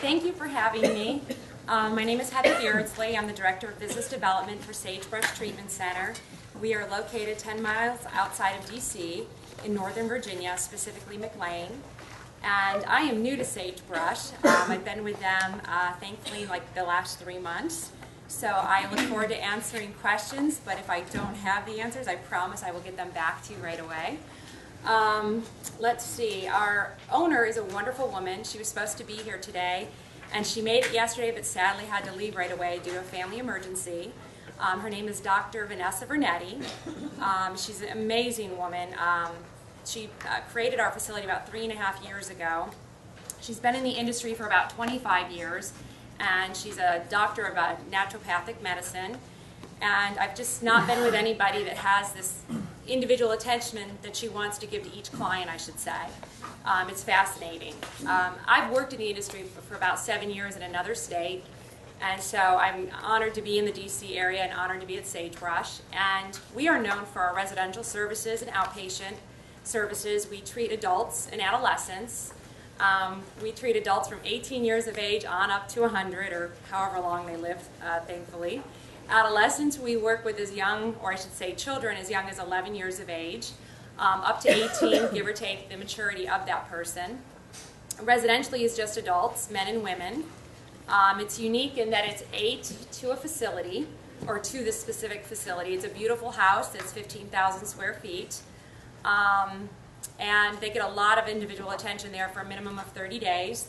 thank you for having me. My name is Heather Beardsley. I'm the Director of Business Development for Sagebrush Treatment Center. We are located 10 miles outside of DC in Northern Virginia, specifically McLean. And I am new to Sagebrush. I've been with them, thankfully, like the last 3 months. So I look forward to answering questions, but if I don't have the answers, I promise I will get them back to you right away. Let's see, our owner is a wonderful woman. She was supposed to be here today, and she made it yesterday, but sadly had to leave right away due to a family emergency. Her name is Dr. Vanessa Vernetti. She's an amazing woman. She created our facility about 3.5 years ago. She's been in the industry for about 25 years, and she's a doctor of naturopathic medicine. And I've just not been with anybody that has this individual attention that she wants to give to each client, I should say. It's fascinating. I've worked in the industry for about 7 years in another state, and so I'm honored to be in the DC area and honored to be at Sagebrush. And we are known for our residential services and outpatient services. We treat adults and adolescents. We treat adults from 18 years of age on up to 100, or however long they live, thankfully. Adolescents, we work with as young, or I should say children, as young as 11 years of age, up to 18, give or take the maturity of that person. Residentially is just adults, men and women. It's unique in that it's 8 to a facility, or to this specific facility. It's a beautiful house that's 15,000 square feet. And they get a lot of individual attention there for a minimum of 30 days.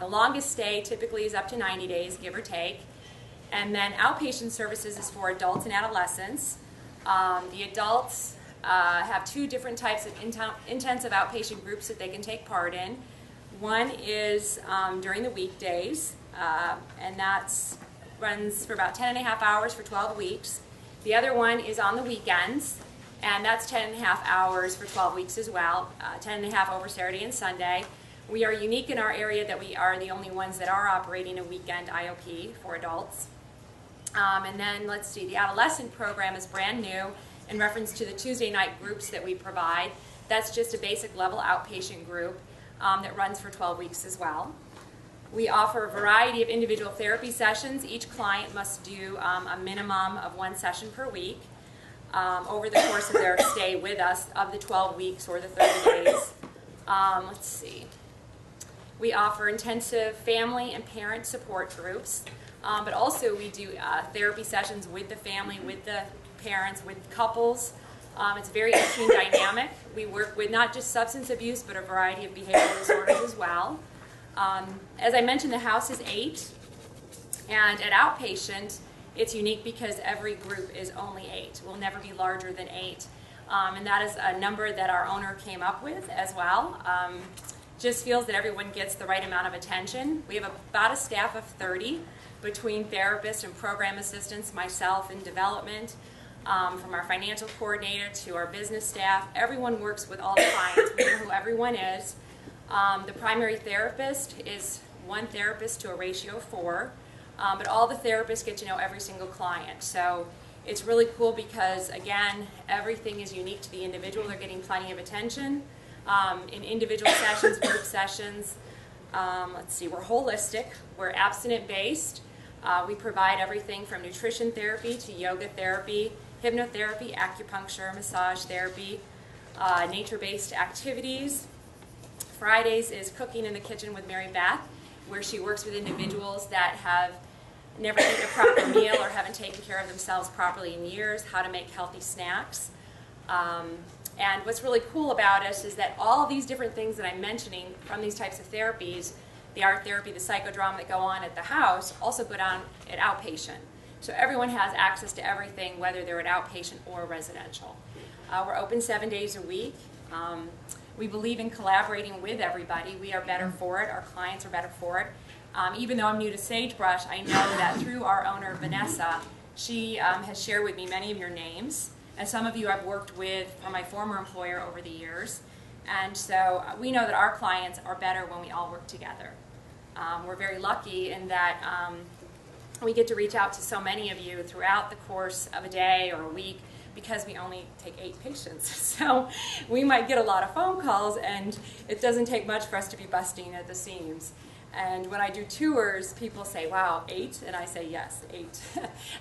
The longest stay typically is up to 90 days, give or take. And then outpatient services is for adults and adolescents. The adults have 2 different types of intensive outpatient groups that they can take part in. One is during the weekdays, and that runs for about 10.5 hours for 12 weeks. The other one is on the weekends, and that's 10.5 hours for 12 weeks as well, 10.5 over Saturday and Sunday. We are unique in our area that we are the only ones that are operating a weekend IOP for adults. And then, let's see, the adolescent program is brand new in reference to the Tuesday night groups that we provide. That's just a basic level outpatient group that runs for 12 weeks as well. We offer a variety of individual therapy sessions. Each client must do a minimum of 1 session per week over the course of their stay with us of the 12 weeks or the 30 days. Let's see. We offer intensive family and parent support groups. But also we do therapy sessions with the family, with the parents, with couples. It's very interesting dynamic. We work with not just substance abuse, but a variety of behavioral disorders as well. As I mentioned, the house is 8. And at outpatient, it's unique because every group is only 8. We'll never be larger than 8. And that is a number that our owner came up with as well. Just feels that everyone gets the right amount of attention. We have about a staff of 30. Between therapists and program assistants, myself in development, from our financial coordinator to our business staff. Everyone works with all the clients. We know who everyone is. The primary therapist is 1 therapist to a ratio of 4, but all the therapists get to know every single client. So it's really cool because, again, everything is unique to the individual. They're getting plenty of attention in individual sessions, group sessions. Let's see, we're holistic. We're abstinent-based. We provide everything from nutrition therapy to yoga therapy, hypnotherapy, acupuncture, massage therapy, nature-based activities. Fridays is Cooking in the Kitchen with Mary Beth, where she works with individuals that have never eaten a proper meal or haven't taken care of themselves properly in years, how to make healthy snacks. And what's really cool about us is that all these different things that I'm mentioning from these types of therapies, the art therapy, the psychodrama that go on at the house, also go on at outpatient. So everyone has access to everything, whether they're at outpatient or residential. We're open 7 days a week. We believe in collaborating with everybody. We are better for it. Our clients are better for it. Even though I'm new to Sagebrush, I know that through our owner, Vanessa, she has shared with me many of your names. And some of you I've worked with from my former employer over the years. And so we know that our clients are better when we all work together. We're very lucky in that we get to reach out to so many of you throughout the course of a day or a week because we only take 8 patients. So we might get a lot of phone calls, and it doesn't take much for us to be busting at the seams. And when I do tours, people say, wow, 8? And I say, yes, 8.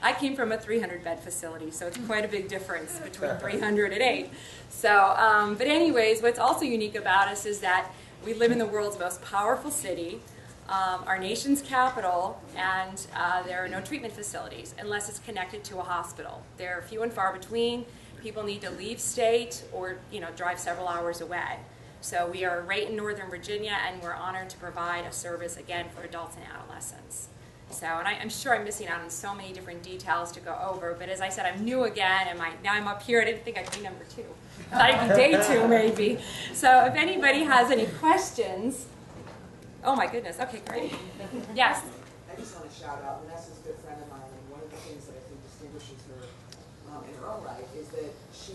I came from a 300-bed facility, so it's quite a big difference between 300 and 8. So, but anyways, what's also unique about us is that we live in the world's most powerful city, our nation's capital, and there are no treatment facilities unless it's connected to a hospital. They're few and far between. People need to leave state or drive several hours away. So we are right in Northern Virginia, and we're honored to provide a service, again, for adults and adolescents. So, and I'm sure I'm missing out on so many different details to go over, but as I said, I'm new again, and now I'm up here. I didn't think I'd be number 2. I thought I'd be day 2, maybe. So if anybody has any questions, oh my goodness, okay, great. Yes? I just want to shout out, Vanessa's a good friend of mine, and one of the things that I think distinguishes her in her own right is that she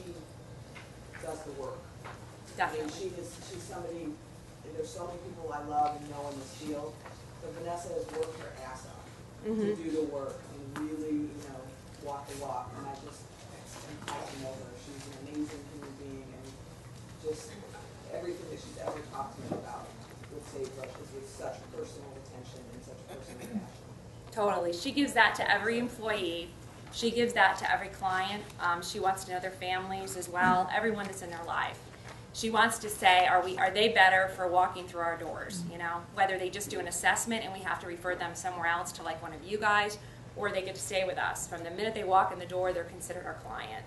does the work. Definitely. I mean, she's somebody, and there's so many people I love and know in this field, but Vanessa has worked her ass off to do the work and really, walk the walk. And I just to know her. She's an amazing human being, and just everything that she's ever talked to me about with Sagebrush is with such personal attention and such personal passion. Totally. She gives that to every employee. She gives that to every client. She wants to know their families as well, everyone that's in their life. She wants to say, are they better for walking through our doors? Whether they just do an assessment and we have to refer them somewhere else to like one of you guys, or they get to stay with us. From the minute they walk in the door, they're considered our client.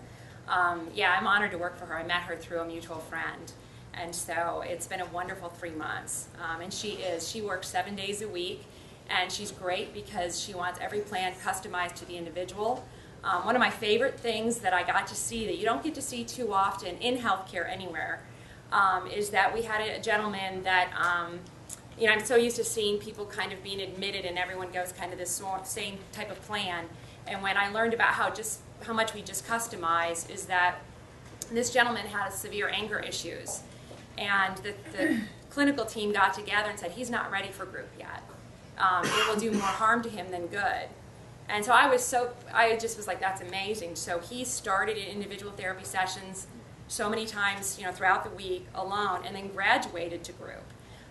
Yeah, I'm honored to work for her. I met her through a mutual friend. And so it's been a wonderful 3 months. And she works 7 days a week, and she's great because she wants every plan customized to the individual. One of my favorite things that I got to see that you don't get to see too often in healthcare anywhere is that we had a gentleman that, I'm so used to seeing people kind of being admitted and everyone goes kind of this same type of plan. And when I learned about how much we just customize is that this gentleman had severe anger issues. And the clinical team got together and said, he's not ready for group yet. It will do more harm to him than good. And so I just was like, that's amazing. So he started in individual therapy sessions so many times, throughout the week alone, and then graduated to group.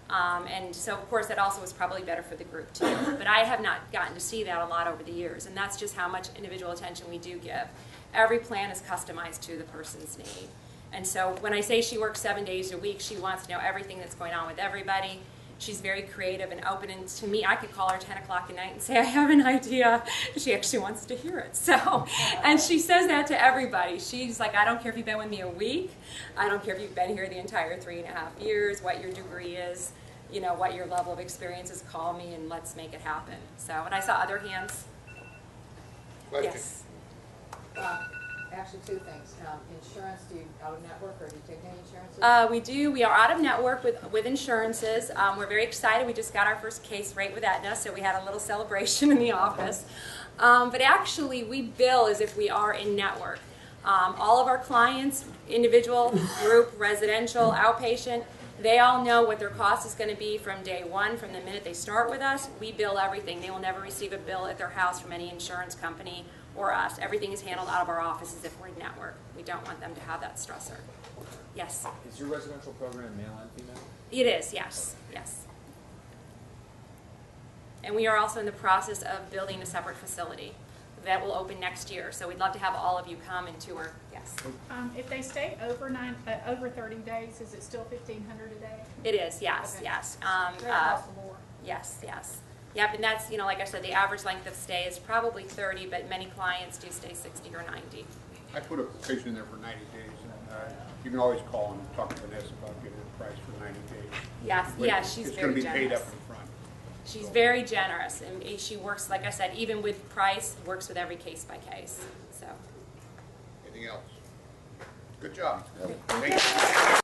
And so, of course, that also was probably better for the group, too. But I have not gotten to see that a lot over the years, and that's just how much individual attention we do give. Every plan is customized to the person's need. And so when I say she works 7 days a week, she wants to know everything that's going on with everybody. She's very creative and open, and to me, I could call her 10 o'clock at night and say, I have an idea. She actually wants to hear it. So, and she says that to everybody. She's like, I don't care if you've been with me a week. I don't care if you've been here the entire 3.5 years, what your degree is, what your level of experience is. Call me and let's make it happen. So, and I saw other hands. Question. Yes. Actually, 2 things. Insurance, do you out of network or do you take any insurances? We do. We are out of network with insurances. We're very excited. We just got our first case rate with Aetna, so we had a little celebration in the office. But actually, we bill as if we are in network. All of our clients, individual, group, residential, outpatient, they all know what their cost is going to be from day one, from the minute they start with us. We bill everything. They will never receive a bill at their house from any insurance company or us. Everything is handled out of our offices if we're in network. We don't want them to have that stressor. Yes? Is your residential program male and female? It is, yes. Yes. And we are also in the process of building a separate facility that will open next year. So we'd love to have all of you come and tour. Yes. If they stay over 30 days, is it still $1,500 a day? It is, yes, Okay. yes. More. Yes, yes. Yep, and that's, like I said, the average length of stay is probably 30, but many clients do stay 60 or 90. I put a patient in there for 90 days, and you can always call and talk to Vanessa about getting a price for 90 days. Yes, But yes, she's it's very going to be paid generous. up in front. She's very generous, and she works, like I said, even with price, works with every case by case. So. Anything else? Good job. Thank you.